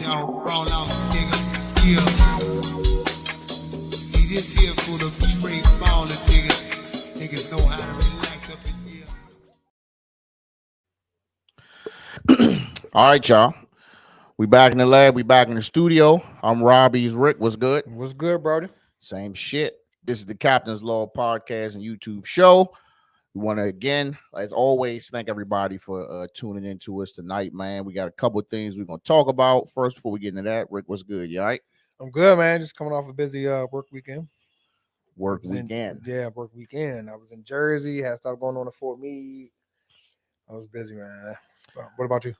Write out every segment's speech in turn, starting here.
Y'all roll out, nigga. Yeah. See this here for the straight ballin' niggas. Niggas know how to relax up in here. All right, y'all. We back in the lab. We back in the studio. I'm Robbie's Rick. What's good? What's good, brother? Same shit. This is the Captain's Law Podcast and YouTube show. We want to, again, as always, thank everybody for tuning in to us tonight, man. We got a couple of things we're going to talk about. First, before we get into that, Rick, what's good? You all right? I'm good, man. Just coming off a busy work weekend. Work weekend. Work weekend. I was in Jersey, had stuff going on at Fort Meade. I was busy, man. What about you?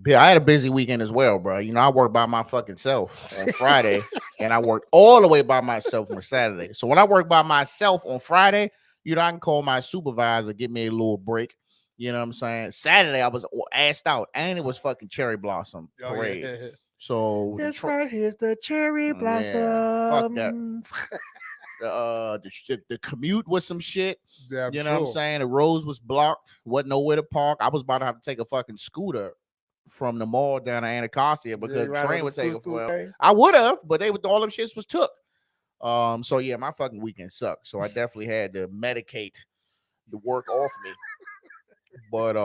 Yeah, I had a busy weekend as well, bro. You know, I worked by my fucking self on Friday, and I worked all the way by myself on Saturday. So when I work by myself on Friday, you know, I can call my supervisor, give me a little break. You know what I'm saying? Saturday, I was assed out, and it was fucking cherry blossom parade. Yeah. So that's right. Here's the cherry blossom. Yeah, fuck that. The commute was some shit. Yeah, you know what I'm saying? The roads was blocked. Wasn't nowhere to park. I was about to have to take a fucking scooter from the mall down to Anacostia because the train would take a while. I would have, but all them shits was took. So yeah, my fucking weekend sucked. So I definitely had to medicate the work off me. But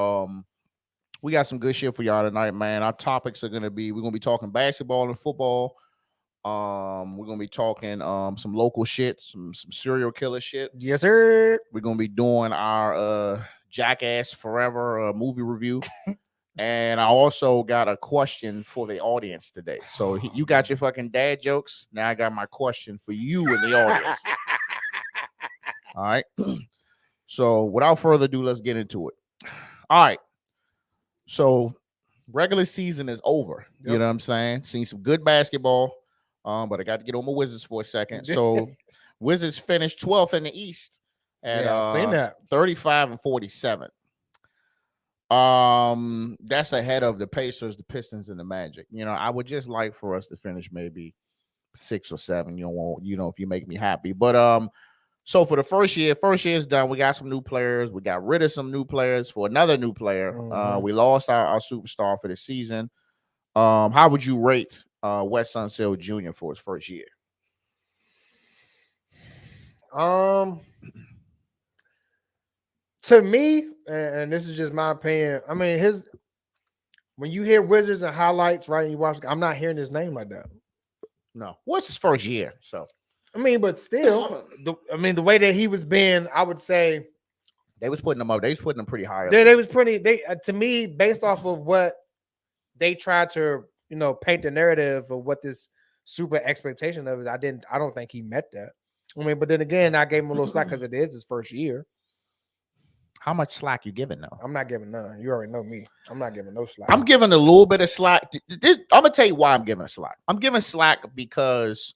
we got some good shit for y'all tonight, man. Our topics are we're gonna be talking basketball and football. We're gonna be talking some local shit, some serial killer shit. Yes, sir. We're gonna be doing our Jackass Forever movie review. And I also got a question for the audience today. So you got your fucking dad jokes. Now I got my question for you in the audience. All right. So without further ado, let's get into it. All right. So regular season is over. Yep. You know what I'm saying? Seen some good basketball. But I got to get on my Wizards for a second. So Wizards finished 12th in the East at 35-47. That's ahead of the Pacers, the Pistons, and the Magic. You know, I would just like for us to finish maybe 6 or 7. If you make me happy. But so for the first year is done. We got some new players. We got rid of some new players for another new player. Mm-hmm. We lost our superstar for the season. How would you rate Wes Unseld Jr. for his first year? To me, and this is just my opinion, I mean, when you hear Wizards and highlights, right, and you watch, I'm not hearing his name like that. No. What's his first year? So, I mean, but still, the way that he was being, I would say they was putting him up. They was putting him pretty high up. They was pretty. To me, based off of what they tried to, paint the narrative of what this super expectation of it. I don't think he met that. I mean, but then again, I gave him a little slack because it is his first year. How much slack you giving though? I'm not giving none. You already know me. I'm not giving no slack. I'm giving a little bit of slack. I'm gonna tell you why I'm giving slack. I'm giving slack because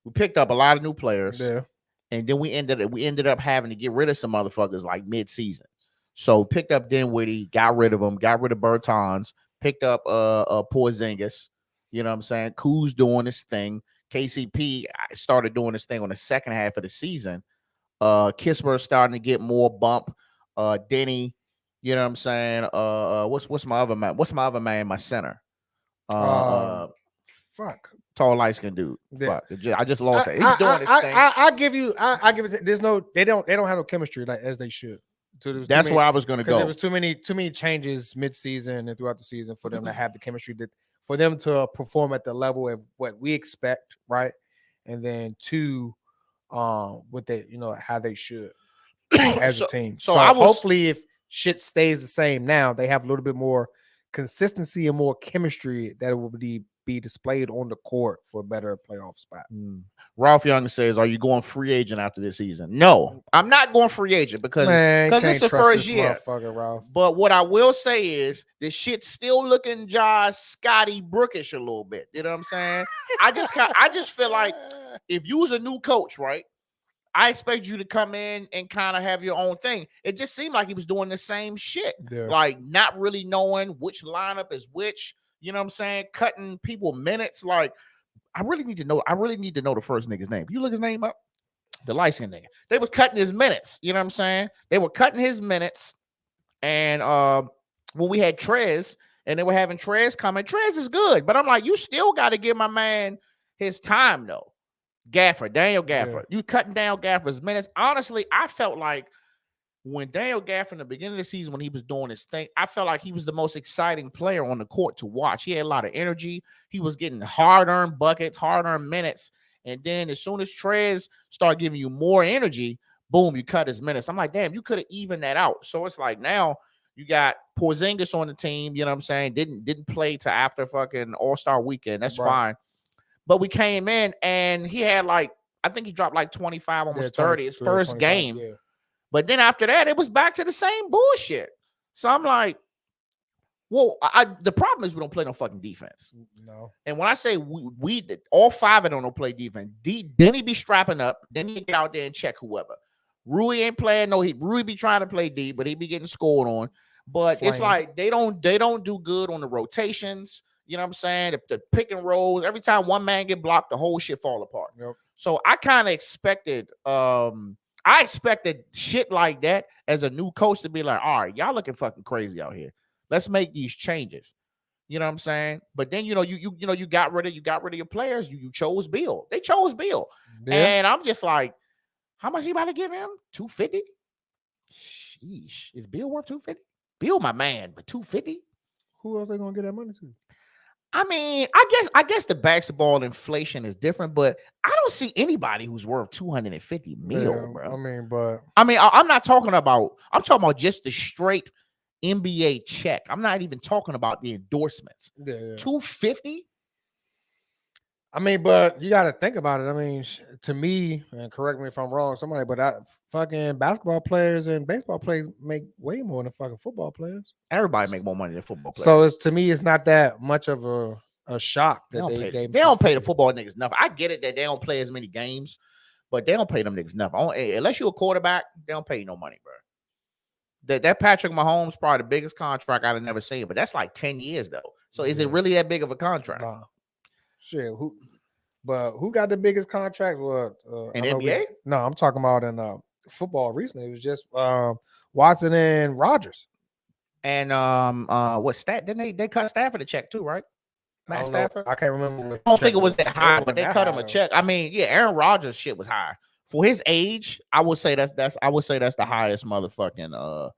we picked up a lot of new players, and then we ended up having to get rid of some motherfuckers like mid-season. So picked up Dinwiddie, got rid of them, got rid of Bertans, picked up Porzingis. You know what I'm saying? Kuz doing his thing. KCP started doing his thing on the second half of the season. Kisper starting to get more bump. Denny, you know what I'm saying? What's my other man? What's my other man? My center. Fuck. Tall light skinned dude. Yeah. Fuck. I just lost it. He's doing his thing. I give it. They don't have no chemistry like as they should. So that's where I was going to go. There was too many changes mid-season and throughout the season for them to have the chemistry for them to perform at the level of what we expect, right? And then what they, how they should as a team. So hopefully, if shit stays the same now, they have a little bit more consistency and more chemistry that will be displayed on the court for a better playoff spot. Ralph Young says, "Are you going free agent after this season?" No, I'm not going free agent because it's the first year. But what I will say is this shit's still looking Scotty Brookish a little bit. You know what I'm saying? I just feel like if you was a new coach, right? I expect you to come in and kind of have your own thing. It just seemed like he was doing the same shit, like not really knowing which lineup is which. You know what I'm saying? Cutting people minutes. Like, I really need to know the first nigga's name. You look his name up? The light-skinned nigga. They was cutting his minutes. You know what I'm saying? They were cutting his minutes. And when we had Trez, And they were having Trez coming. Trez is good, but I'm like, you still got to give my man his time, though. Daniel Gafford. You cutting down Gafford's minutes. Honestly, I felt like when Daniel Gafford in the beginning of the season, when he was doing his thing, I felt like he was the most exciting player on the court to watch. He had a lot of energy. He was getting hard-earned buckets, hard-earned minutes. And then as soon as Trez started giving you more energy, boom, you cut his minutes. I'm like, damn, you could have evened that out. So it's like now you got Porzingis on the team, you know what I'm saying? Didn't play to after fucking All-Star weekend. That's fine. But we came in and he had I think he dropped 25, almost 30 his first game. Yeah. But then after that, it was back to the same bullshit. So I'm like, well, the problem is we don't play no fucking defense. No. And when I say we all five of them don't play defense, then he be strapping up. Then he get out there and check whoever. Rui ain't playing. No, Rui be trying to play D, but he be getting scored on. But it's like they don't do good on the rotations. You know what I'm saying? The pick and rolls. Every time one man get blocked, the whole shit fall apart. Yep. So I kind of expected, shit like that as a new coach to be like, all right, y'all looking fucking crazy out here. Let's make these changes. You know what I'm saying? But then you got rid of your players. You chose Bill. They chose Bill, and I'm just like, how much you about to give him? $250? Sheesh, is Bill worth $250? Bill, my man, but $250? Who else they gonna get that money to? I mean, I guess the basketball inflation is different, but I don't see anybody who's worth $250 million, bro. I'm not talking about. I'm talking about just the straight NBA check. I'm not even talking about the endorsements. $250. I mean, but you got to think about it. I mean, to me, and correct me if I'm wrong, somebody, but fucking basketball players and baseball players make way more than fucking football players. Everybody make more money than football players. So to me, it's not that much of a shock that they don't pay the football niggas enough. I get it that they don't play as many games, but they don't pay them niggas enough. Unless you're a quarterback, they don't pay you no money, bro. That Patrick Mahomes probably the biggest contract I've never seen, but that's like 10 years though. So is it really that big of a contract? Nah. Shit, who got the biggest contract? In NBA? No, I'm talking about in football recently. It was just Watson and Rodgers. And what stat? Didn't they cut Stafford a check too, right? Matt Stafford? I can't remember. I don't think it was that high, but they cut him a check. I mean, yeah, Aaron Rodgers shit was high. For his age, I would say that's the highest motherfucking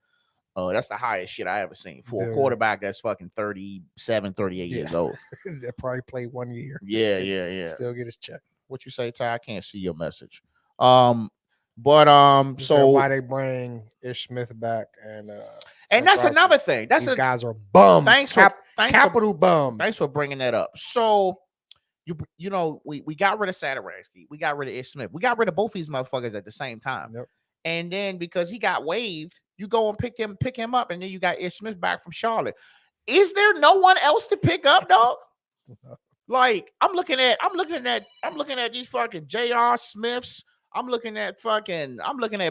that's the highest shit I ever seen for a quarterback that's fucking 37, 38 years old. They probably played 1 year. Yeah. Still get his check. What you say, Ty? I can't see your message. So why they bring Ish Smith back and that's another thing. These guys are bums. Thanks capital bums. Thanks for bringing that up. So we got rid of Saturansky. We got rid of Ish Smith. We got rid of both these motherfuckers at the same time. Yep. And then because he got waived, you go and pick him up, and then you got Ish Smith back from Charlotte. Is there no one else to pick up, dog? Like I'm looking at these fucking J.R. Smiths. I'm looking at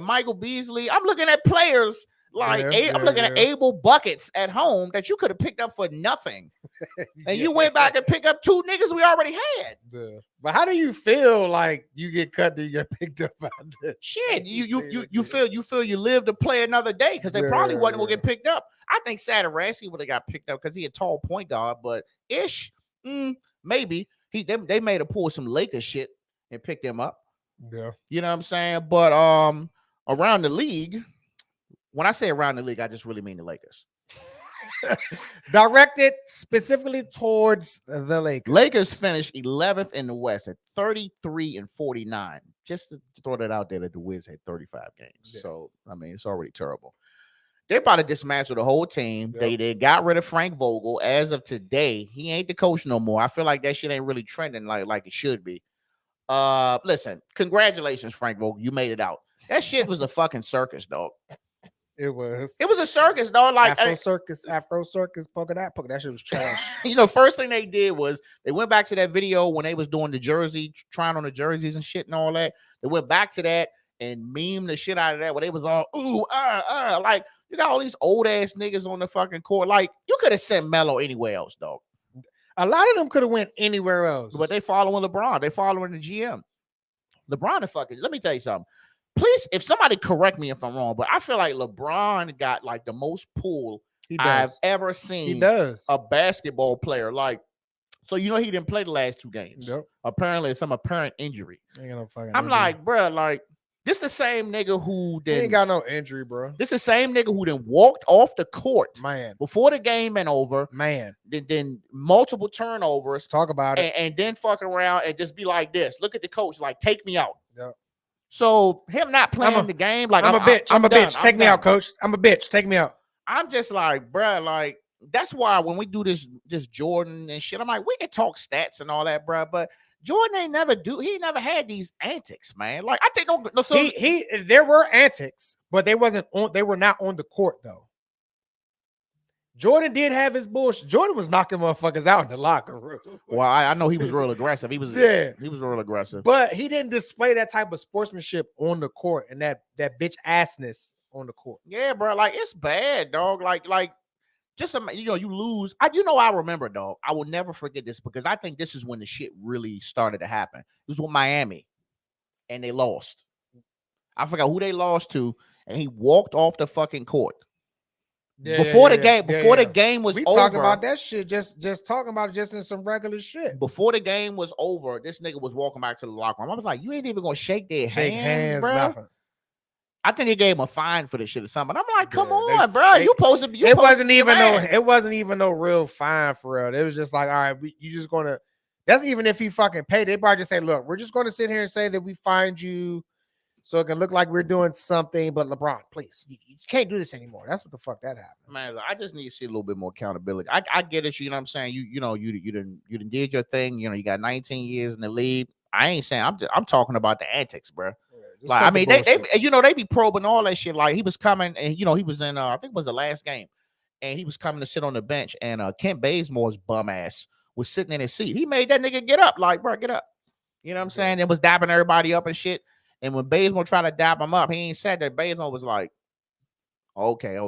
Michael Beasley. I'm looking at players I'm looking at Abel Buckets at home that you could have picked up for nothing. And you went back and picked up two niggas we already had. Yeah. But how do you feel like you get cut and you get picked up out there? Shit, you feel you live to play another day because they probably wasn't gonna get picked up. I think Saturansky would have got picked up because he a tall point guard, but Ish, maybe they made a pull some Lakers shit and picked him up. Yeah, you know what I'm saying. But around the league, when I say around the league, I just really mean the Lakers. Directed specifically towards the Lakers. Lakers finished 11th in the West at 33-49. Just to throw that out there that the Wiz had 35 games. Yeah. So, I mean, it's already terrible. They're about to dismantle the whole team. Yep. They got rid of Frank Vogel. As of today, he ain't the coach no more. I feel like that shit ain't really trending like it should be. Listen, congratulations, Frank Vogel. You made it out. That shit was a fucking circus, dog. It was a circus, dog. Like Afro circus, polka dot. That shit was trash. First thing they did was they went back to that video when they was doing the jersey, trying on the jerseys and shit and all that. They went back to that and meme the shit out of that where they was all like you got all these old ass niggas on the fucking court. Like you could have sent Melo anywhere else, dog. A lot of them could have went anywhere else, but they following LeBron. They following the GM. LeBron the fucking. Let me tell you something. Please, if somebody correct me if I'm wrong, but I feel like LeBron got like the most pull I've ever seen. He does. A basketball player like. So he didn't play the last 2 games. Yep. Apparently, some apparent injury. Ain't got no fucking I'm injury. like, bro, like this the same nigga who he ain't got no injury, bro. This the same nigga who then walked off the court, man, before the game been over, man. Then multiple turnovers. Talk about it, and then fuck around and just be like this. Look at the coach, like take me out. Yep. So him not playing the game, like I'm a bitch. I'm a bitch. Take me out, coach. I'm a bitch. Take me out. I'm just like, bro, like. That's why when we do this Jordan and shit, I'm like, we can talk stats and all that, bro. But Jordan he never had these antics, man. Like I think there were antics, but they were not on the court though. Jordan did have his bullshit. Jordan was knocking motherfuckers out in the locker room. Well, I know he was real aggressive. He was real aggressive. But he didn't display that type of sportsmanship on the court and that bitch assness on the court. Yeah, bro. Like it's bad, dog. Like. Just you lose. I remember, dog. I will never forget this because I think this is when the shit really started to happen. It was with Miami, and they lost. I forgot who they lost to, and he walked off the fucking court before the game was over. We talking about that shit. Just talking about it just in some regular shit. Before the game was over, this nigga was walking back to the locker room. I was like, you ain't even gonna shake their hands, bro. Nothing. I think they gave him a fine for this shit or something. I'm like, come on, bro. You supposed to be. It wasn't even no real fine for real. It was just like, all right, you just gonna. That's even if he fucking paid. They probably just say, look, we're just gonna sit here and say that we fined you, so it can look like we're doing something. But LeBron, please, you can't do this anymore. That's what the fuck that happened. Man, I just need to see a little bit more accountability. I get it. You know what I'm saying? You done did your thing. You got 19 years in the league. I ain't saying. I'm talking about the antics, bro. Like I mean, they be probing all that shit. Like he was coming, and he was in I think it was the last game, and he was coming to sit on the bench, and Kent Bazemore's bum ass was sitting in his seat. He made that nigga get up, like, bro, get up. You know what I'm saying? And was dapping everybody up and shit. And when Bazemore tried to dap him up, he ain't said that. Bazemore was like, okay.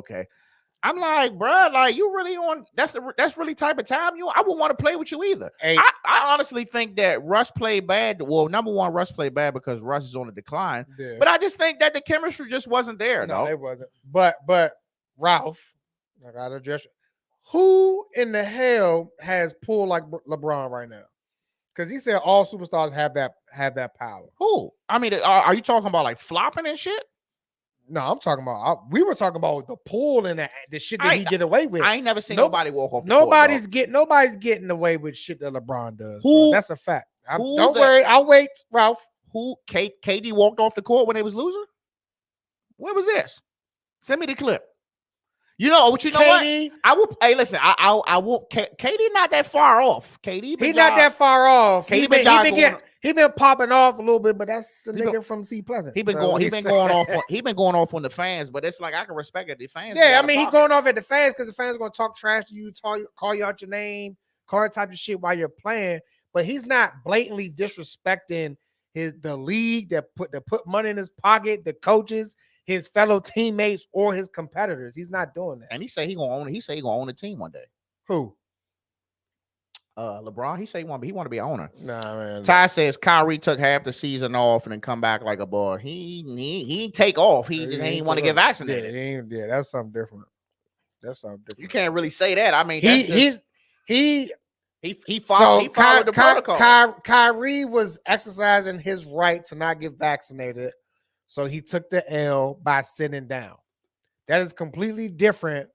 I'm like, bro, like you really on that's really type of time I wouldn't want to play with you either. Hey, I honestly think that Russ played bad. Well, number one, Russ played bad because Russ is on the decline. Yeah. But I just think that the chemistry just wasn't there. No, it wasn't. But Ralph, I gotta address it. Who in the hell has pulled like LeBron right now? Because he said all superstars have that power. Who? I mean, are you talking about like flopping and shit? No, I'm talking about. We were talking about the pool and the shit that he get away with. I ain't never seen nobody walk off. Nobody's getting away with shit that LeBron does. Who? Bro. That's a fact. Don't worry, I'll wait, Ralph. Who? KD walked off the court when they was losing. When was this? Send me the clip. You know what? I will. Hey, listen. I will. KD not that far off. KD. He not that far off. He been popping off a little bit, but that's a nigga from C Pleasant. He been going off on the fans, but it's like I can respect it. The fans. Yeah, I mean, he going off at the fans because the fans gonna talk trash to you, call you out your name, card type of shit while you're playing. But he's not blatantly disrespecting the league that put money in his pocket, the coaches, his fellow teammates, or his competitors. He's not doing that. And he say he gonna own it. He say he gonna own the team one day. Who? LeBron, he said he want to be an owner. Nah, man. Ty says Kyrie took half the season off and then come back like a boy. He take off. He just ain't want to get vaccinated. Yeah, that's something different. You can't really say that. I mean, he followed the protocol. Kyrie was exercising his right to not get vaccinated, so he took the L by sitting down. That is completely different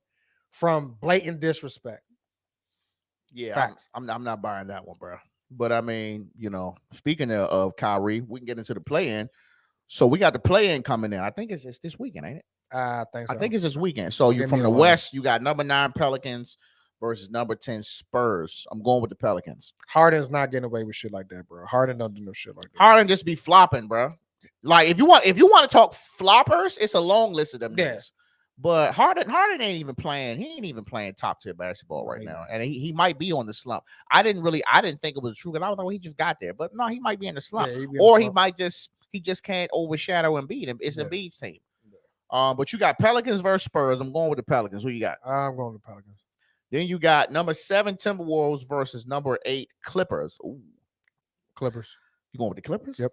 from blatant disrespect. Yeah, I'm not buying that one, bro. But I mean, speaking of Kyrie, we can get into the play-in. So we got the play-in coming in. I think it's this weekend, ain't it? I think so. I think it's this weekend. So you're from the West. You got number 9 Pelicans versus number 10 Spurs. I'm going with the Pelicans. Harden's not getting away with shit like that, bro. Harden don't do no shit like that. Harden just be flopping, bro. Like if you want to talk floppers, it's a long list of them. Yeah. Niggas. But Harden ain't even playing. He ain't even playing top tier basketball right now, and he might be on the slump. I didn't think it was true because I was like, well, he just got there, but no, he might be in the slump, he might just can't overshadow Embiid. It's Embiid's team. Yeah. But you got Pelicans versus Spurs. I'm going with the Pelicans. Who you got? I'm going with the Pelicans. Then you got number 7 Timberwolves versus number 8 Clippers. Ooh. Clippers. You going with the Clippers? Yep.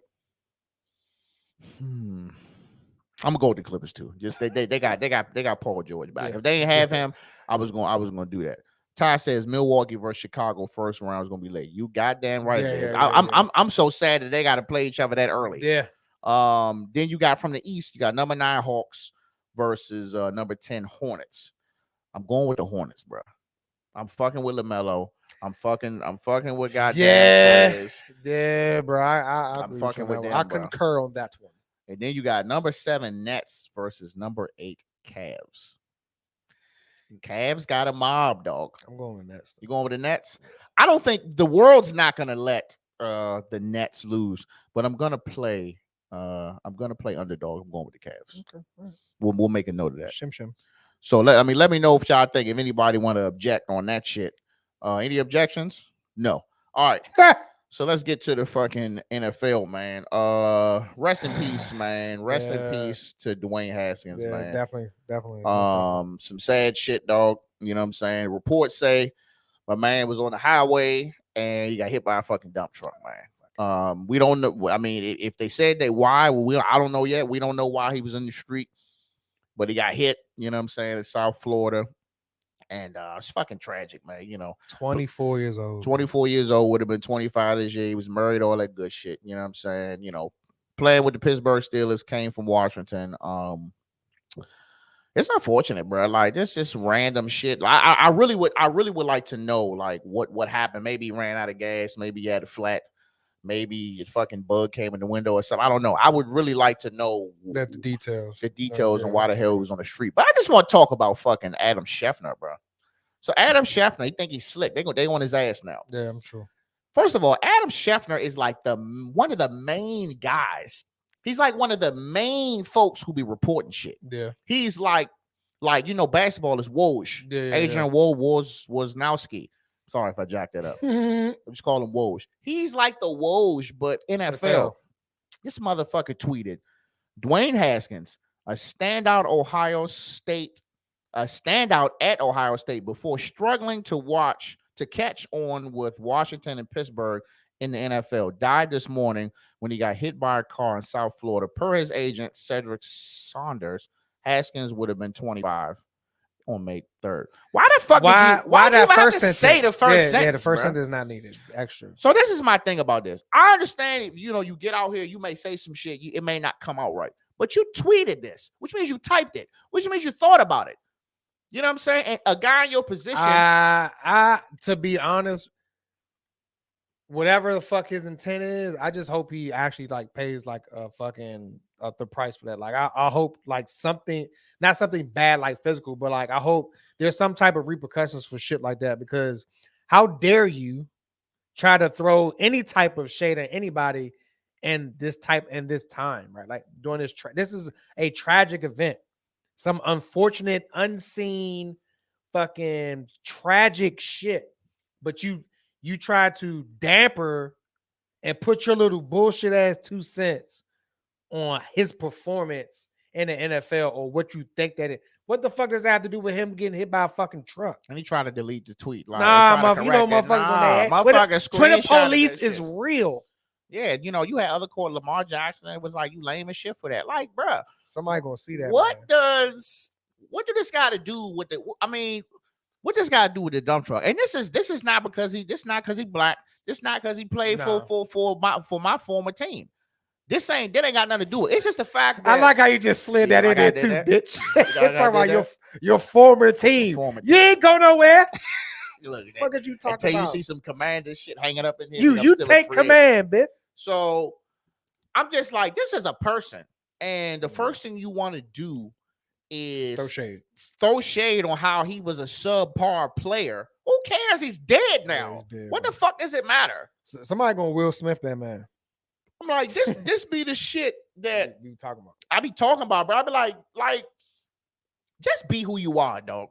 I'm gonna go with the Clippers too. Just they got Paul George back. If they ain't have him, I was gonna do that. Ty says Milwaukee versus Chicago first round is gonna be late. You goddamn right. I'm so sad that they got to play each other that early. Yeah. Then you got from the East, you got number 9 Hawks versus number 10 Hornets. I'm going with the Hornets, bro. I'm fucking with LaMelo. I'm fucking with goddamn Trez. Yeah, bro. I'm fucking with them. I concur on that one. And then you got number 7 Nets versus number 8 Cavs. Cavs got a mob, dog. I'm going with the Nets. You going with the Nets? I don't think the world's not gonna let the Nets lose, but I'm gonna play underdog. I'm going with the Cavs. Okay. Right. We'll make a note of that. Shim. So let me know if y'all think, if anybody want to object on that shit. Any objections? No. All right. So let's get to the fucking NFL, man. Rest in peace, man. Rest in peace to Dwayne Haskins, man. Definitely. Some sad shit, dog. You know what I'm saying? Reports say my man was on the highway and he got hit by a fucking dump truck, man. We don't know. I mean, if they said they why, I don't know yet. We don't know why he was in the street, but he got hit. You know what I'm saying? In South Florida. And it's fucking tragic, man. You know, 24 years old. 24 years old, would have been 25 this year. He was married, all that good shit. You know what I'm saying? You know, playing with the Pittsburgh Steelers, came from Washington. It's unfortunate, bro. Like, this just random shit. I really would like to know, like, what happened. Maybe he ran out of gas. Maybe he had a flat. Maybe a fucking bug came in the window or something. I don't know. I would really like to know the details on why the hell he was on the street. But I just want to talk about fucking Adam Schefter, bro. So Adam Schefter, you think he's slick? They on his ass now. Yeah, I'm sure. First of all, Adam Schefter is like one of the main guys. He's like one of the main folks who be reporting shit. Yeah. He's like you know, basketball is Woj. Yeah, Adrian Wojnarowski. Sorry if I jacked that up. I just call him Woj. He's like the Woj, but NFL. This motherfucker tweeted, Dwayne Haskins, a standout at Ohio State before struggling to catch on with Washington and Pittsburgh in the NFL, died this morning when he got hit by a car in South Florida. Per his agent, Cedric Saunders, Haskins would have been 25. On May 3rd. Why the fuck? Why that first sentence? Say the first sentence? Yeah, the first sentence is not needed. It's extra. So this is my thing about this. I understand, you know, you get out here, you may say some shit, it may not come out right, but you tweeted this, which means you typed it, which means you thought about it. You know what I'm saying? And a guy in your position. To be honest, whatever the fuck his intent is, I just hope he actually like pays like a fucking the price for that. Like I hope like something, not something bad like physical, but like I hope there's some type of repercussions for shit like that, because how dare you try to throw any type of shade at anybody in this time, right? Like during this this is a tragic event, some unfortunate, unseen, fucking tragic shit, but you try to damper and put your little bullshit ass 2 cents on his performance in the NFL, or what you think that it. What the fuck does that have to do with him getting hit by a fucking truck? And he tried to delete the tweet. Like, you know, motherfuckers on that. Twitter police is real. Yeah, you know, you had other court, Lamar Jackson, and it was like, you lame as shit for that. Like, bruh, somebody gonna see that. What do this got to do with the? I mean, what this got to do with the dump truck? And this is not because he black. This not because he played for my former team. That ain't got nothing to do with it. It's just the fact that I like how you just slid that in there too, bitch. Talking about your former team. You ain't go nowhere. Look, fuck is you talking until about? You see some commander shit hanging up in here. You take command, bitch. So I'm just like, this is a person, and the first thing you want to do is throw shade on how he was a subpar player. Who cares? He's dead now. Yeah, he's dead, what the fuck does it matter? Somebody gonna Will Smith that man. I'm like, this be the shit that you talking about. I be talking about, bro. I be like, just be who you are, dog.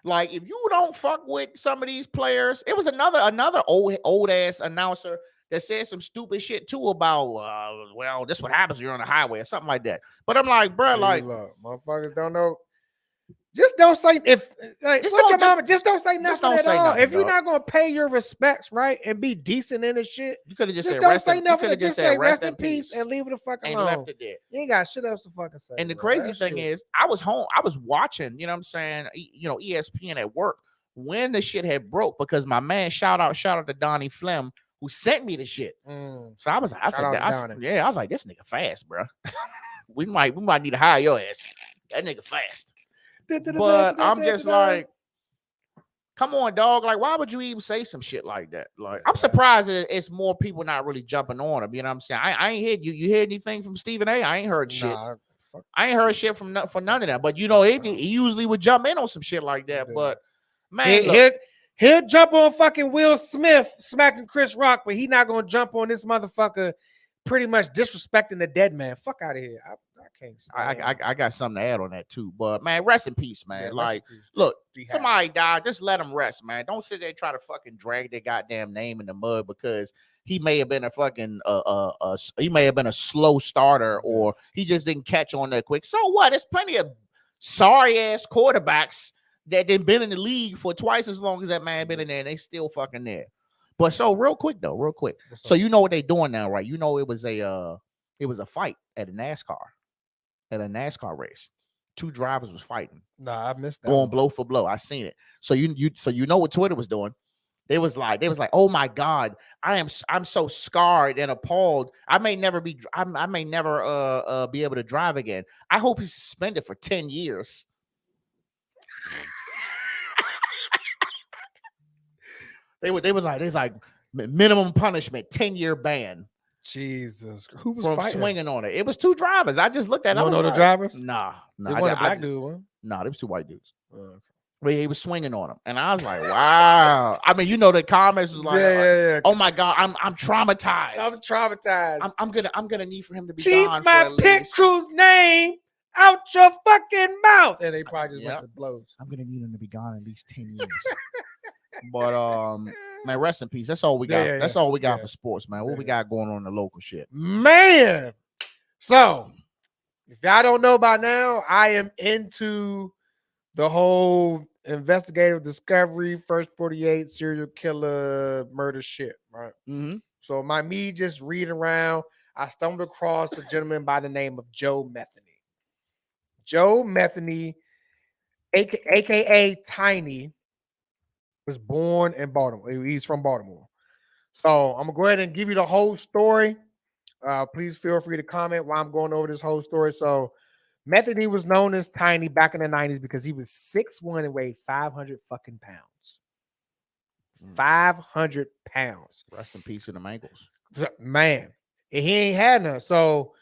Like, if you don't fuck with some of these players, it was another old ass announcer that said some stupid shit too about, well, this what happens when you're on the highway or something like that. But I'm like, bro, like, motherfuckers don't know. Just don't say if like Just what don't- your just- mama. Just don't say just nothing don't at say all. nothing, If you're dog. not gonna pay your respects, right, and be decent in the shit, You could have just said don't rest say in, nothing. you could Just have say said rest in peace and leave it the fuck and alone. left it there. You ain't got shit else to fucking say. And the bro. crazy That thing shit. is, I was home, I was watching, you know what I'm saying, ESPN at work when the shit had broke because my man, shout out to Donnie Flem, who sent me the shit. So I was like, I was like, this nigga fast, bro. we might need to hire your ass. That nigga fast. But I'm just like, come on, dog. Like, why would you even say some shit like that? Like, I'm surprised it's more people not really jumping on him. You know what I'm saying? I ain't heard you hear anything from Stephen A? I ain't heard shit. I ain't heard shit from none of that. But he usually would jump in on some shit like that. But man, he'll jump on fucking Will Smith smacking Chris Rock, but he not gonna jump on this motherfucker pretty much disrespecting the dead man. Fuck out of here. I can't. I got something to add on that too. But man, rest in peace, man. Yeah, like, look, somebody died. Just let him rest, man. Don't sit there and try to fucking drag their goddamn name in the mud because he may have been a fucking he may have been a slow starter or he just didn't catch on that quick. So what? There's plenty of sorry ass quarterbacks that they've been in the league for twice as long as that man been in there and they still fucking there. But so real quick. So you know what they doing now, right? You know it was a fight at a NASCAR race. Two drivers was fighting. Nah, I missed that. Going blow for blow. I seen it. So you know what Twitter was doing. They was like, oh my God, I'm so scarred and appalled. I may never be able to drive again. I hope he's suspended for 10 years. They was like minimum punishment, 10-year ban. Jesus, who was from fighting? Swinging on it? It was two drivers. I just looked at. You don't know the drivers? Nah. They wasn't a black dude, one. Nah, there was two white dudes. But he was swinging on him, and I was like, "Wow!" I mean, the comments was like, yeah. "Oh my God, I'm traumatized. I'm traumatized. I'm gonna need for him to be keep gone my for pit crew's name out your fucking mouth." And they probably just went to blows. I'm gonna need him to be gone at least 10 years. But man, rest in peace. That's all we got. That's all we got for sports, man. What we got going on in the local shit, man? So, if y'all don't know by now, I am into the whole investigative discovery, first 48 serial killer murder shit, right? Mm-hmm. So me just reading around, I stumbled across a gentleman by the name of Joe Metheny. Joe Metheny, aka Tiny, was born in Baltimore. He's from Baltimore. So I'm gonna go ahead and give you the whole story. Please feel free to comment while I'm going over this whole story. So Metheny was known as Tiny back in the 90s because he was 6'1" and weighed 500 fucking pounds. 500 pounds. Rest in peace in the ankles. Man, he ain't had none. So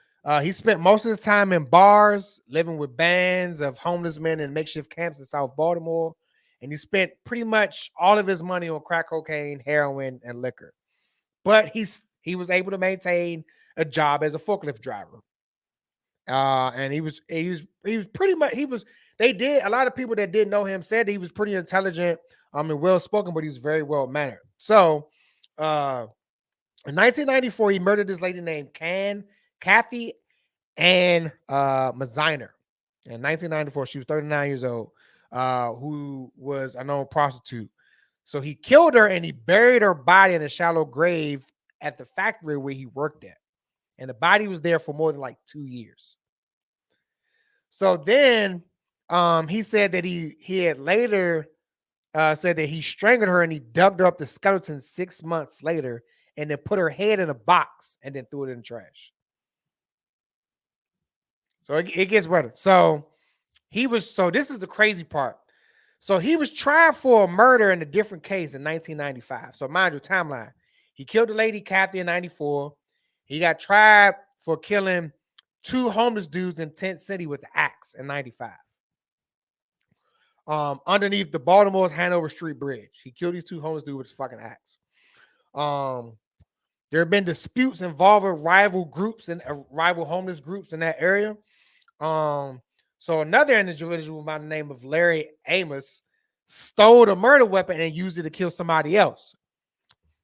he spent most of his time in bars, living with bands of homeless men in makeshift camps in South Baltimore. And he spent pretty much all of his money on crack cocaine, heroin, and liquor. But he was able to maintain a job as a forklift driver. And he was pretty much, a lot of people that didn't know him said that he was pretty intelligent, and well-spoken, but he was very well-mannered. So in 1994, he murdered this lady named Kathy Ann Maziner. In 1994, she was 39 years old, who was a known prostitute. So he killed her and he buried her body in a shallow grave at the factory where he worked at. And the body was there for more than like 2 years. So then he said that he had later said that he strangled her and he dug her up the skeleton 6 months later and then put her head in a box and then threw it in the trash. So it gets better. So this is the crazy part. So he was tried for a murder in a different case in 1995. So mind your timeline. He killed the lady Kathy in 94. He got tried for killing 2 homeless dudes in Tent City with the axe in 95. Underneath the Baltimore's Hanover Street Bridge. He killed these 2 homeless dudes with his fucking axe. There have been disputes involving rival groups and rival homeless groups in that area. So another individual by the name of Larry Amos stole a murder weapon and used it to kill somebody else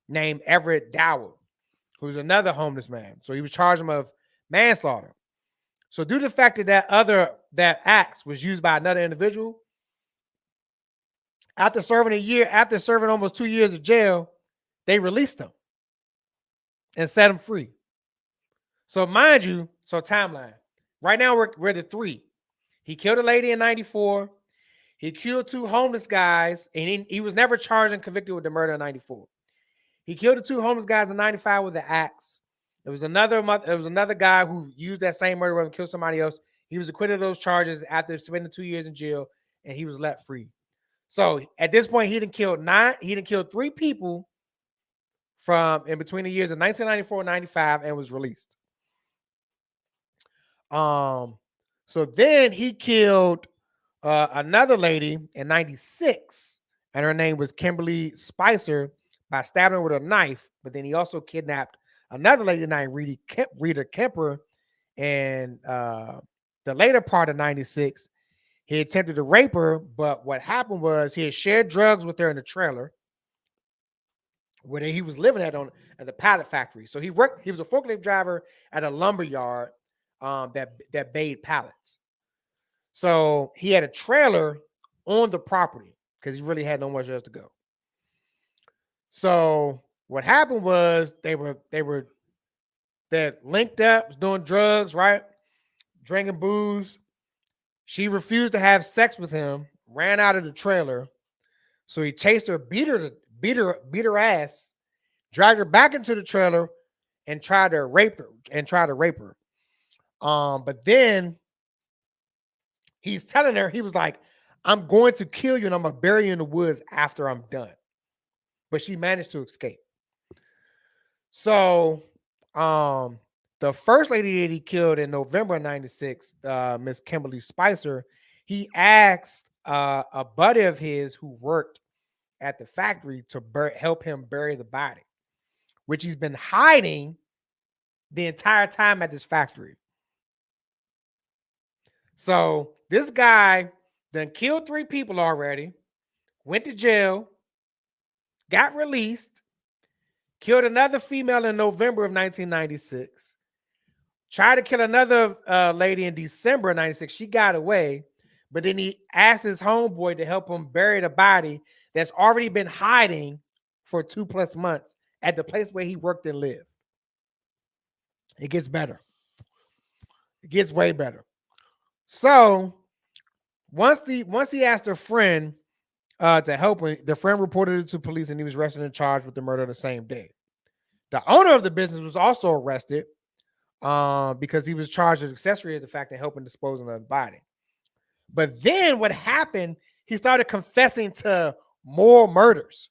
named Everett Dowell, who's another homeless man. So he was charged him of manslaughter. So due to the fact that that axe was used by another individual, After serving almost 2 years of jail, they released him and set him free. So mind you, timeline. Right now we're at the 3. He killed a lady in 94. He killed 2 homeless guys, and he was never charged and convicted with the murder in 94. He killed the 2 homeless guys in 95 with an axe. There was another guy who used that same murder weapon to kill somebody else. He was acquitted of those charges after spending 2 years in jail, and he was let free. So at this point, he done killed 3 people from in between the years of 1994 and 95, and was released. So then he killed another lady in 96, and her name was Kimberly Spicer, by stabbing her with a knife. But then he also kidnapped another lady named Rita Kemper. And the later part of 96, he attempted to rape her, but what happened was he had shared drugs with her in the trailer where he was living at the pallet factory. So he was a forklift driver at a lumber yard that made pallets. So he had a trailer on the property because he really had nowhere else to go. So what happened was they linked up, doing drugs, right? Drinking booze. She refused to have sex with him, ran out of the trailer. So he chased her, beat her ass, dragged her back into the trailer, and tried to rape her. But then he's telling her, he was like, "I'm going to kill you and I'm gonna bury you in the woods after I'm done." But she managed to escape. So the first lady that he killed in November of 96, Miss Kimberly Spicer, he asked a buddy of his who worked at the factory to help him bury the body, which he's been hiding the entire time at this factory. So this guy done killed 3 people already, went to jail, got released, killed another female in November of 1996, tried to kill another lady in December of 96. She got away, but then he asked his homeboy to help him bury the body that's already been hiding for 2+ months at the place where he worked and lived. It gets better. It gets way better. So once he asked a friend to help him, the friend reported it to police, and he was arrested and charged with the murder the same day. The owner of the business was also arrested because he was charged with accessory to the fact of helping dispose of the body. But then what happened, he started confessing to more murders,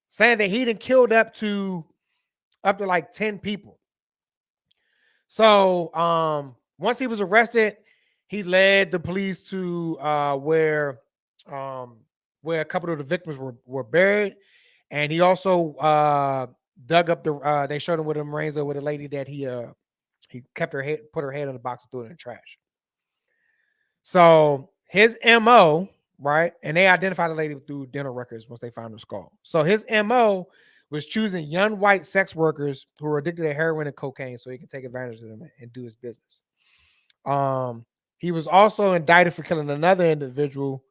saying that he done killed up to like 10 people. So once he was arrested, he led the police to where a couple of the victims were buried, and he also dug up they showed him with a Marenzo with a lady that he kept her head, put her head in the box and threw it in the trash. So his MO, right, and they identified the lady through dental records once they found her skull. So his MO was choosing young white sex workers who were addicted to heroin and cocaine so he can take advantage of them and do his business. He was also indicted for killing another individual,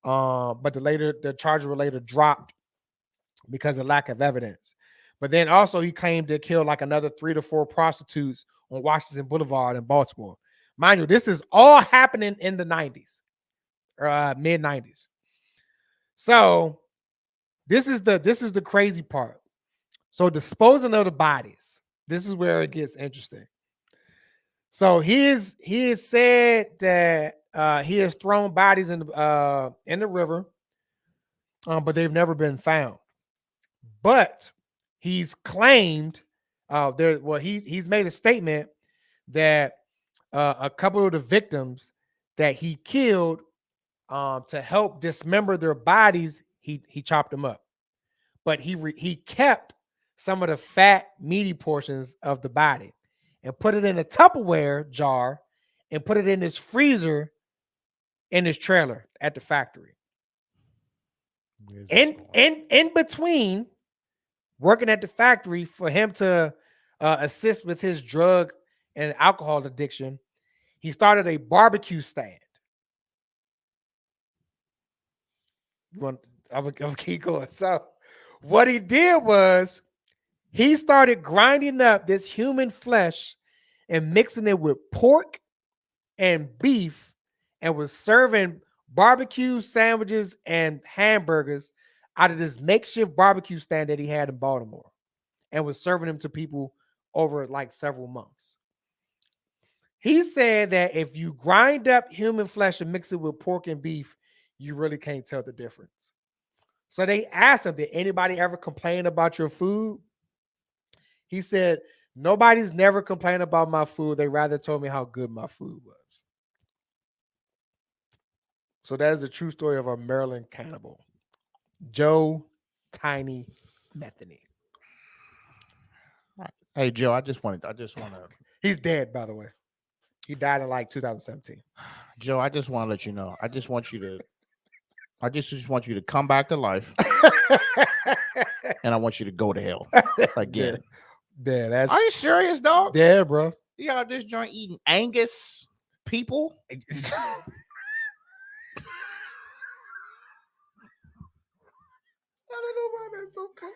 but the charges were later dropped because of lack of evidence. But then also he claimed to kill like another 3 to 4 prostitutes on Washington Boulevard in Baltimore. Mind you, this is all happening in the 90s, mid 90s. So this is the crazy part. So disposing of the bodies, this is where it gets interesting. So he has said that he has thrown bodies in the river, but they've never been found. But he's claimed he's made a statement that a couple of the victims that he killed to help dismember their bodies, he chopped them up, but he kept some of the fat, meaty portions of the body and put it in a Tupperware jar and put it in his freezer in his trailer at the factory. In between working at the factory for him to assist with his drug and alcohol addiction, he started a barbecue stand. I'm gonna keep going. So what he did was he started grinding up this human flesh and mixing it with pork and beef and was serving barbecue sandwiches and hamburgers out of this makeshift barbecue stand that he had in Baltimore and was serving them to people over like several months. He said that if you grind up human flesh and mix it with pork and beef, you really can't tell the difference. So they asked him, did anybody ever complain about your food? He said, nobody's never complained about my food. They rather told me how good my food was. So that is a true story of a Maryland cannibal, Joe Tiny Metheny. Hey Joe, I just want to. He's dead, by the way. He died in like 2017. Joe, I just want to let you know. I just want you to come back to life, and I want you to go to hell again. Yeah, are you serious, dog? Yeah, bro. You got this joint eating Angus people. I don't know why that's so funny.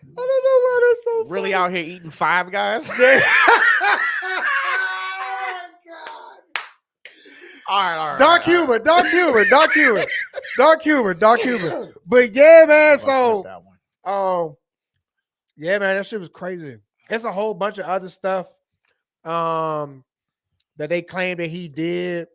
I don't know why that's so really funny. Out here eating Five Guys. All right. Dark humor. But yeah, man. So, yeah, man, that shit was crazy. It's a whole bunch of other stuff that they claim that he did.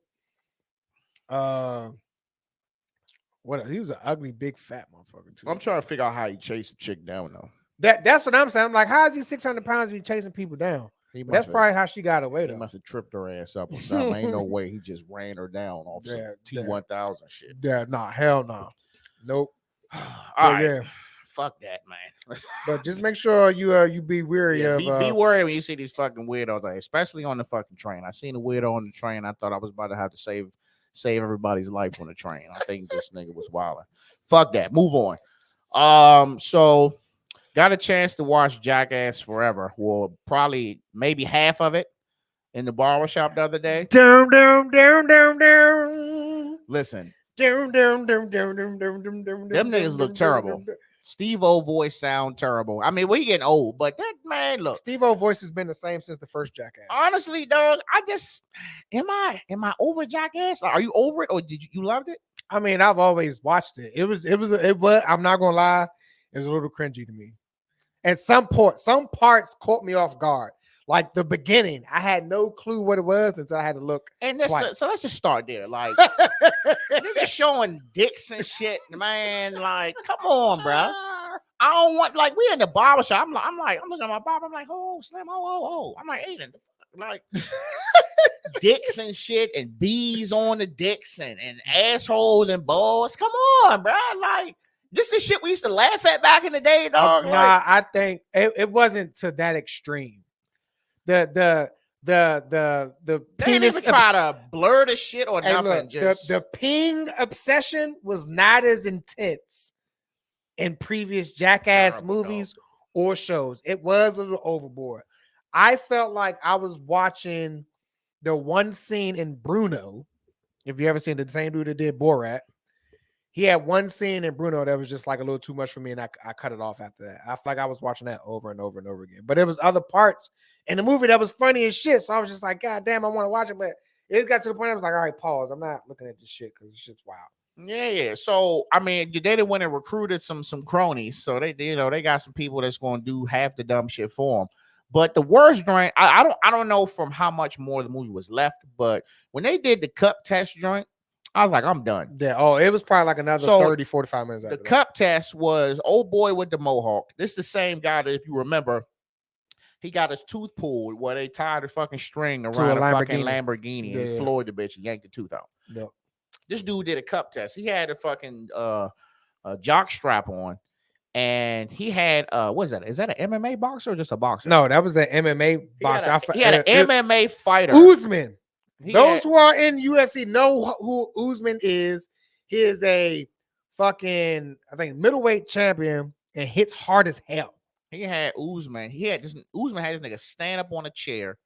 What? He was an ugly, big, fat motherfucker too. I'm trying to figure out how he chased the chick down though. That's what I'm saying. I'm like, how is he 600 pounds and he chasing people down? That's probably how she got away though. He must have tripped her ass up or something. Ain't no way he just ran her down off some T1000 shit. Yeah, nah, hell no. Nope. All right. Yeah. Fuck that, man. But just make sure you be wary of. Be worried when you see these fucking weirdos, like, especially on the fucking train. I seen a weirdo on the train. I thought I was about to have to save everybody's life on the train. I think this nigga was wilding. Fuck that. Move on. So got a chance to watch Jackass Forever. Well, probably maybe half of it in the barbershop the other day. Down. Listen. Them niggas look terrible. Steve-O voice sound terrible. I mean, we getting old, but that man, look. Steve-O voice has been the same since the first Jackass. Honestly, dog, am I over Jackass? Are you over it, or did you loved it? I mean, I've always watched it. It was. I'm not gonna lie, it was a little cringy to me. And some parts caught me off guard. Like the beginning, I had no clue what it was until I had to look. And so let's just start there. Like, niggas showing dicks and shit, man. Like, come on, bro. I don't want, like, we in the barbershop. I'm looking at my barber. I'm like, oh, Slim, oh. I'm like, Aiden, like, dicks and shit, and bees on the dicks, and assholes and balls. Come on, bro. Like, this is shit we used to laugh at back in the day, dog. Nah, I think it wasn't to that extreme. The they penis didn't even try to blur the shit or nothing. Look, the ping obsession was not as intense in previous Jackass movies or shows. It was a little overboard. I felt like I was watching the one scene in Bruno. If you ever seen the same dude that did Borat, he had one scene in Bruno that was just like a little too much for me, and I cut it off after that. I felt like I was watching that over and over and over again. But there was other parts in the movie that was funny as shit. So I was just like, God damn, I want to watch it. But it got to the point I was like, all right, pause. I'm not looking at this shit because this shit's wild. Yeah. So I mean, they didn't went and recruited some cronies. So they got some people that's going to do half the dumb shit for them. But the worst joint, I don't know from how much more the movie was left. But when they did the cup test joint, I was like, I'm done. Yeah. Oh, it was probably like another 30, 45 minutes after the cup test was old boy with the mohawk. This is the same guy that, if you remember, he got his tooth pulled where they tied a fucking string around a fucking Lamborghini and floored the bitch and yanked the tooth out. Yep. This dude did a cup test. He had a fucking jock strap on, and he had what is that? Is that an MMA boxer or just a boxer? No, that was an MMA boxer. He had an MMA fighter. Usman. Those who are in UFC know who Usman is. He is a fucking, I think, middleweight champion and hits hard as hell. He had Usman. Usman had this nigga stand up on a chair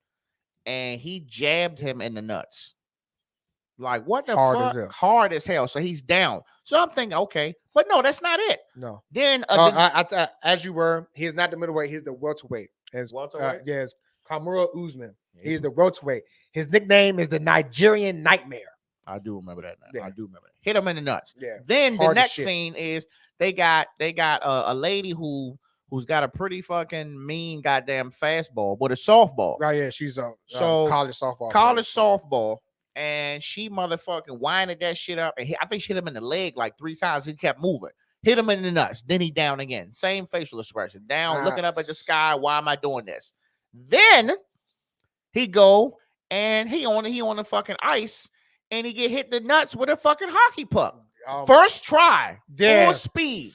and he jabbed him in the nuts. Like, what the fuck? Hard as hell. So he's down. So I'm thinking, okay, but no, that's not it. No. Then as you were, he's not the middleweight. He's the welterweight. Welterweight? Yes, Kamura Usman. He's the welterweight. His nickname is the Nigerian Nightmare. I do remember that now. Yeah. I do remember that. Hit him in the nuts. Yeah. Then the next scene is they got a lady who's got a pretty fucking mean goddamn fastball, but a softball. Right, yeah, she's a college softball. College softball. And she motherfucking winded that shit up. And I think she hit him in the leg like 3 times. He kept moving. Hit him in the nuts. Then he down again. Same facial expression. Down, looking up at the sky. Why am I doing this? Then he go and he on the fucking ice and he get hit the nuts with a fucking hockey puck. First try. Yeah. Full speed.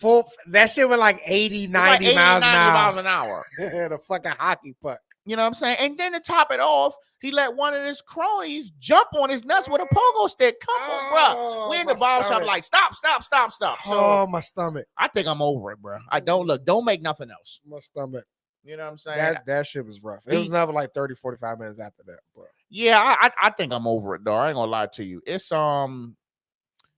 That shit went like 80, 90 miles an hour. The fucking hockey puck. You know what I'm saying? And then to top it off, he let one of his cronies jump on his nuts with a pogo stick. Come on, bro. We in the ball shop like, stop. So, my stomach. I think I'm over it, bro. Don't make nothing else. My stomach. You know what I'm saying? That shit was rough. It was never like 30, 45 minutes after that, bro. Yeah, I think I'm over it, though. I ain't gonna lie to you. It's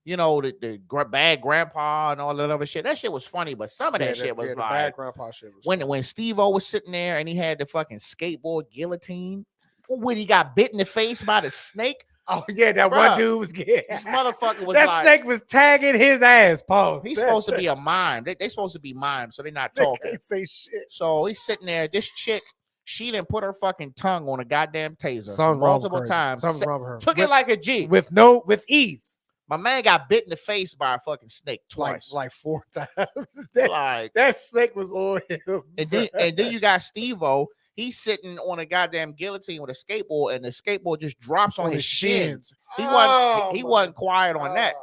you know, the bad grandpa and all that other shit. That shit was funny, but some of that shit was like bad grandpa shit was when Steve-O was sitting there and he had the fucking skateboard guillotine when he got bit in the face by the snake. Oh yeah, that one dude was getting this motherfucker was that snake was tagging his ass. Pause. He's supposed to be a mime. They supposed to be mimes, so they're not talking. They can't say shit. So he's sitting there. This chick, she didn't put her fucking tongue on a goddamn taser Something multiple times. Something wrong with her. Took it like a G with ease. My man got bit in the face by a fucking snake twice, like 4 times. That snake was on him. And then you got Steve-O. He's sitting on a goddamn guillotine with a skateboard, and the skateboard just drops on his shins. He wasn't quiet on that.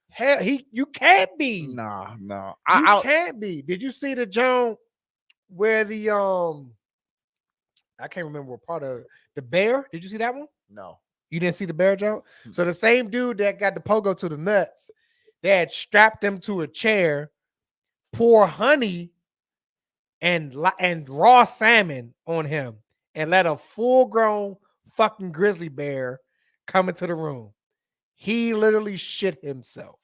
Hell, you can't be. No. You can't be. Did you see the joint where the I can't remember what part of the bear? Did you see that one? No. You didn't see the bear joke? So the same dude that got the pogo to the nuts, they had strapped him to a chair, pour honey and raw salmon on him, and let a full-grown fucking grizzly bear come into the room. He literally shit himself.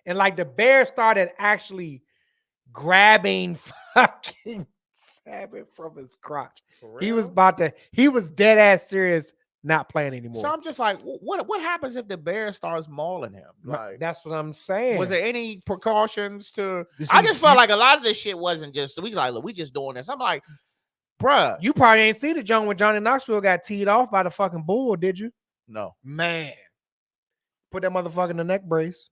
And like the bear started actually grabbing fucking salmon from his crotch. He was dead ass serious. Not playing anymore. So I'm just like, what happens if the bear starts mauling him? Like, that's what I'm saying. Was there any precautions to? I just felt like a lot of this shit wasn't just. We like, look, we just doing this. I'm like, bruh, you probably ain't see the joint when Johnny Knoxville got teed off by the fucking bull, did you? No, man. Put that motherfucker in the neck brace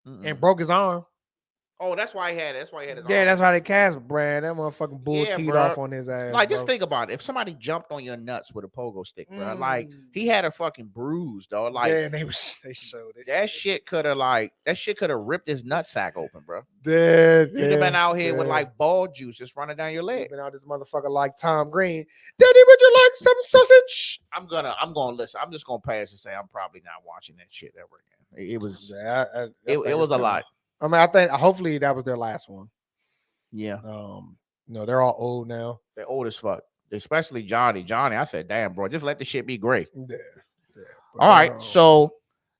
and broke his arm. Oh, that's why he had his arm. Yeah, that's why they cast Brad. That motherfucking bull teed off on his ass. Like, just think about it. If somebody jumped on your nuts with a pogo stick, bro, like he had a fucking bruise, though. Like, yeah, and they showed it. That shit could have ripped his nutsack open, bro. You'd have been out here with like ball juice just running down your leg. Been out this motherfucker like Tom Green. Daddy, would you like some sausage? I'm gonna listen. I'm just gonna pass and say I'm probably not watching that shit ever again. It was it was a lot. I mean, I think hopefully that was their last one. Yeah. No, they're all old now. They're old as fuck. Especially Johnny. I said, damn, bro, just let the shit be great. Yeah. All right. So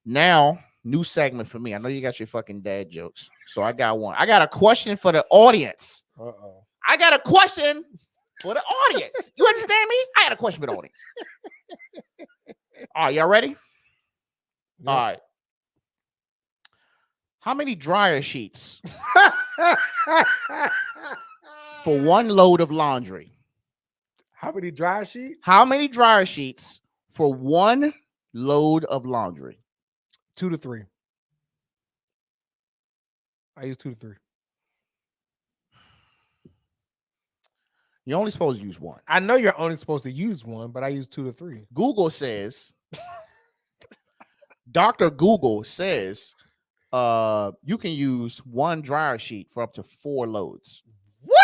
now, new segment for me. I know you got your fucking dad jokes. So I got one. I got a question for the audience. I got a question for the audience. You understand me? I got a question for the audience. All right, y'all ready? Yeah. All right. How many dryer sheets for one load of laundry? How many dryer sheets? How many dryer sheets for one load of laundry? 2 to 3. I use 2 to 3. You're only supposed to use one. I know you're only supposed to use one, but I use 2 to 3. Google says, Dr. Google says, you can use one dryer sheet for up to 4 loads. What?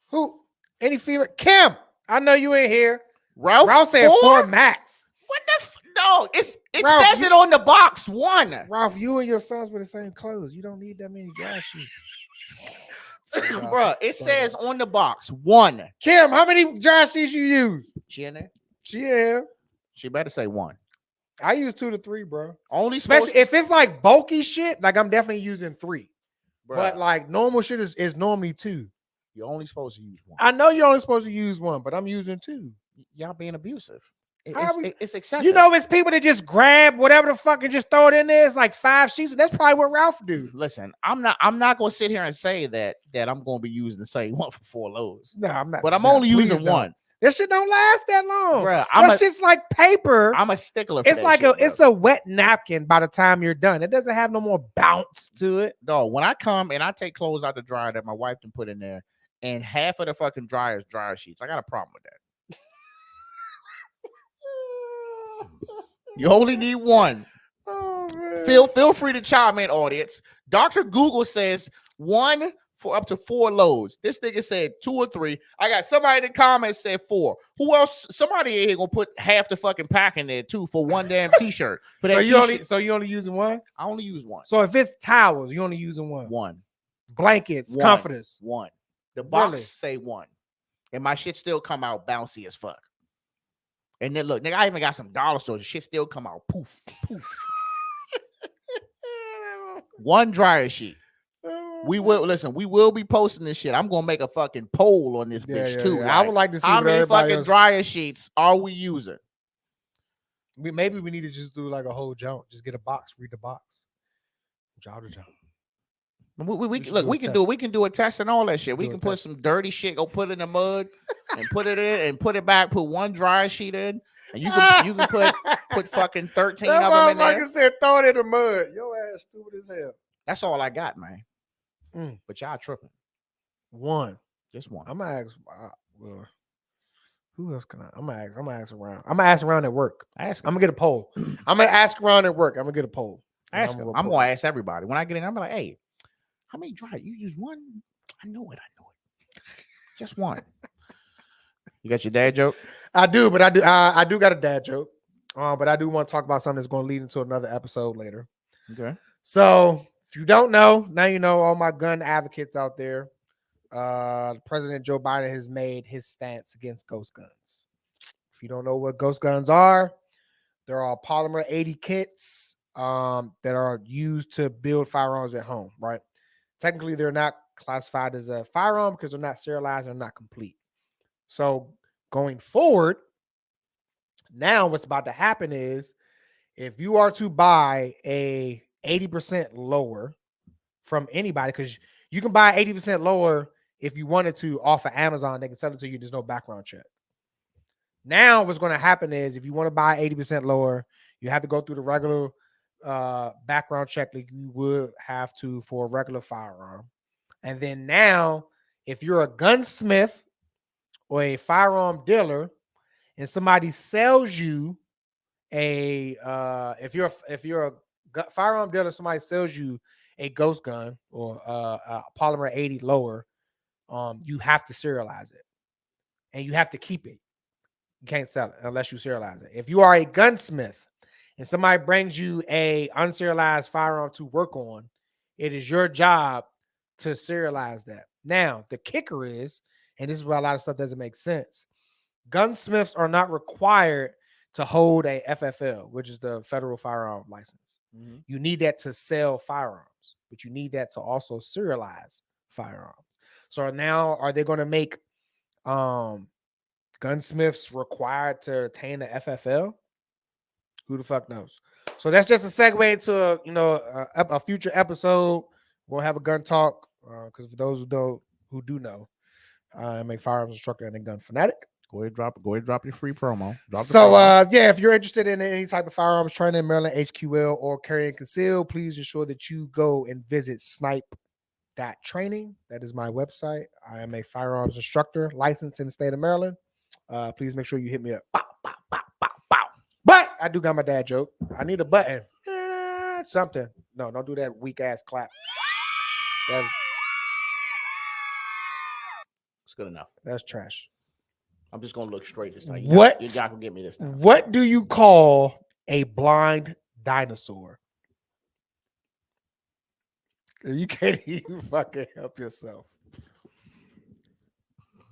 Who? Any fever? Kim, I know you ain't here. Ralph said 4 max. What the no? It Ralph, says it on the box. 1. Ralph, you and your sons wear the same clothes. You don't need that many dryer sheets. Bro, it says on the box 1. Kim, how many dryer sheets you use? She in there? She in. She better say 1. I use 2 to 3, bro. Only especially if it's like bulky shit. Like I'm definitely using 3. Bruh. But like normal shit is normally 2. You're only supposed to use 1. I know you're only supposed to use 1, but I'm using 2. Y'all being abusive. It's excessive. You know, it's people that just grab whatever the fuck and just throw it in there. It's like 5 sheets. That's probably what Ralph do. Listen, I'm not gonna sit here and say that I'm gonna be using the same one for 4 loads. No, I'm not. But I'm only using 1. That shit don't last that long. Bruh, that shit's like paper. I'm a stickler for it's that like shit, it's a wet napkin by the time you're done. It doesn't have no more bounce to it. No, when I come and I take clothes out the dryer that my wife can put in there, and half of the fucking dryer sheets, I got a problem with that. You only need 1. Oh, man. Feel free to chime in, audience. Dr. Google says 1 for up to 4 loads. This nigga said 2 or 3. I got somebody in the comments said 4. Who else? Somebody in here gonna put half the fucking pack in there too for 1 damn t-shirt. For that so you only using 1? I only use 1. So if it's towels, you only using 1. 1. Blankets, comforters. 1. The box Really? say 1. And my shit still come out bouncy as fuck. And then look, nigga, I even got some dollar stores. Shit still come out poof, poof. 1 dryer sheet. We will be posting this shit. I'm gonna make a fucking poll on this bitch too. Yeah. I would like to see how many fucking else... dryer sheets are we using. Maybe we need to just do like a whole jump. Just get a box, read the box, job to job. We can do a test and all that shit. We can put some dirty shit, go put it in the mud, and put it in and put it back. Put 1 dryer sheet in, and you can put fucking 13 of them in there. Like I said, throw it in the mud. Your ass stupid as hell. That's all I got, man. But y'all tripping. 1, just 1. I'm gonna ask. Who else can I? I'm gonna ask around. I'm gonna ask around at work. I'm gonna get a poll. I'm gonna ask around at work. I'm gonna get a poll. I'm gonna ask everybody when I get in. I'm like, hey, how many dry? You use 1? I know it. Just 1. You got your dad joke? I do, but I do got a dad joke. But I do want to talk about something that's going to lead into another episode later. Okay. So if you don't know, now you know. All my gun advocates out there. President Joe Biden has made his stance against ghost guns. If you don't know what ghost guns are, they're all polymer 80 kits that are used to build firearms at home, right? Technically, they're not classified as a firearm because they're not serialized and not complete. So going forward, now what's about to happen is if you are to buy a 80% lower from anybody, because you can buy 80% lower if you wanted to off of Amazon, they can sell it to you. There's no background check. Now what's going to happen is if you want to buy 80% lower, you have to go through the regular background check like you would have to for a regular firearm. And then now, if you're a gunsmith or a firearm dealer and somebody sells you if you're a firearm dealer, somebody sells you a ghost gun or a polymer 80 lower, you have to serialize it and you have to keep it. You can't sell it unless you serialize it. If you are a gunsmith and somebody brings you a unserialized firearm to work on, it is your job to serialize that. Now, the kicker is, and this is where a lot of stuff doesn't make sense, gunsmiths are not required to hold a FFL, which is the federal firearm license. Mm-hmm. You need that to sell firearms, but you need that to also serialize firearms. So now, are they going to make gunsmiths required to attain the FFL? Who the fuck knows? So that's just a segue into a future episode. We'll have a gun talk because for those who do know, I'm a firearms instructor and a gun fanatic. Go ahead, drop your free promo. If you're interested in any type of firearms training in Maryland, HQL, or carry and conceal, please ensure that you go and visit snipe.training. That is my website. I am a firearms instructor licensed in the state of Maryland. Please make sure you hit me up. Bow, bow, bow, bow, bow. But I do got my dad joke. I need a button. Something. No, don't do that weak ass clap. That's good enough. That's trash. I'm just gonna look straight this time. You're not gonna get me this time. What do you call a blind dinosaur? You can't even fucking help yourself.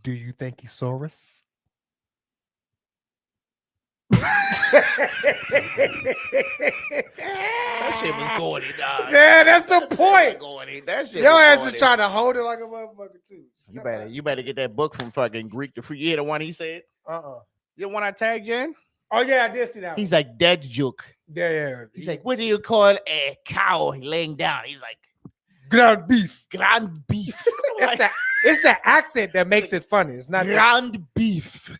Do you think he's Saurus? That shit was corny, dog. Yeah, that's the point. That shit. Your ass was trying to hold it like a motherfucker too. You better get that book from fucking Greek to Free. You hear the one he said? You the one I tagged you in? Oh yeah, I did see that. He's like, that's joke. Yeah. He's like, what do you call a cow laying down? He's like, ground beef. Ground beef. It's the accent that makes it funny. It's not ground beef.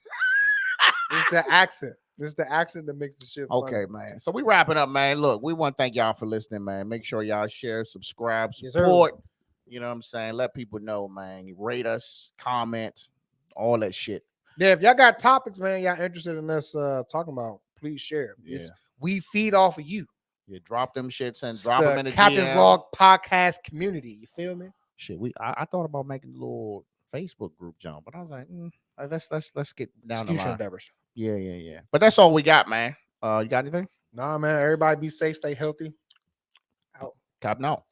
It's the accent. It's the accent that makes the shit funny. Okay, man. So we wrapping up, man. Look, we want to thank y'all for listening, man. Make sure y'all share, subscribe, support. Yes, you know what I'm saying? Let people know, man. Rate us, comment, all that shit. Yeah, if y'all got topics, man, y'all interested in us talking about, please share. Yeah. We feed off of you. Yeah, drop them shits and drop them in the Captain's Log podcast community. You feel me? Shit, I thought about making a little Facebook group jump, but I was like, let's get down the line. Endeavors. Yeah. But that's all we got, man. You got anything? Nah, man. Everybody be safe, stay healthy. Out. Cop out.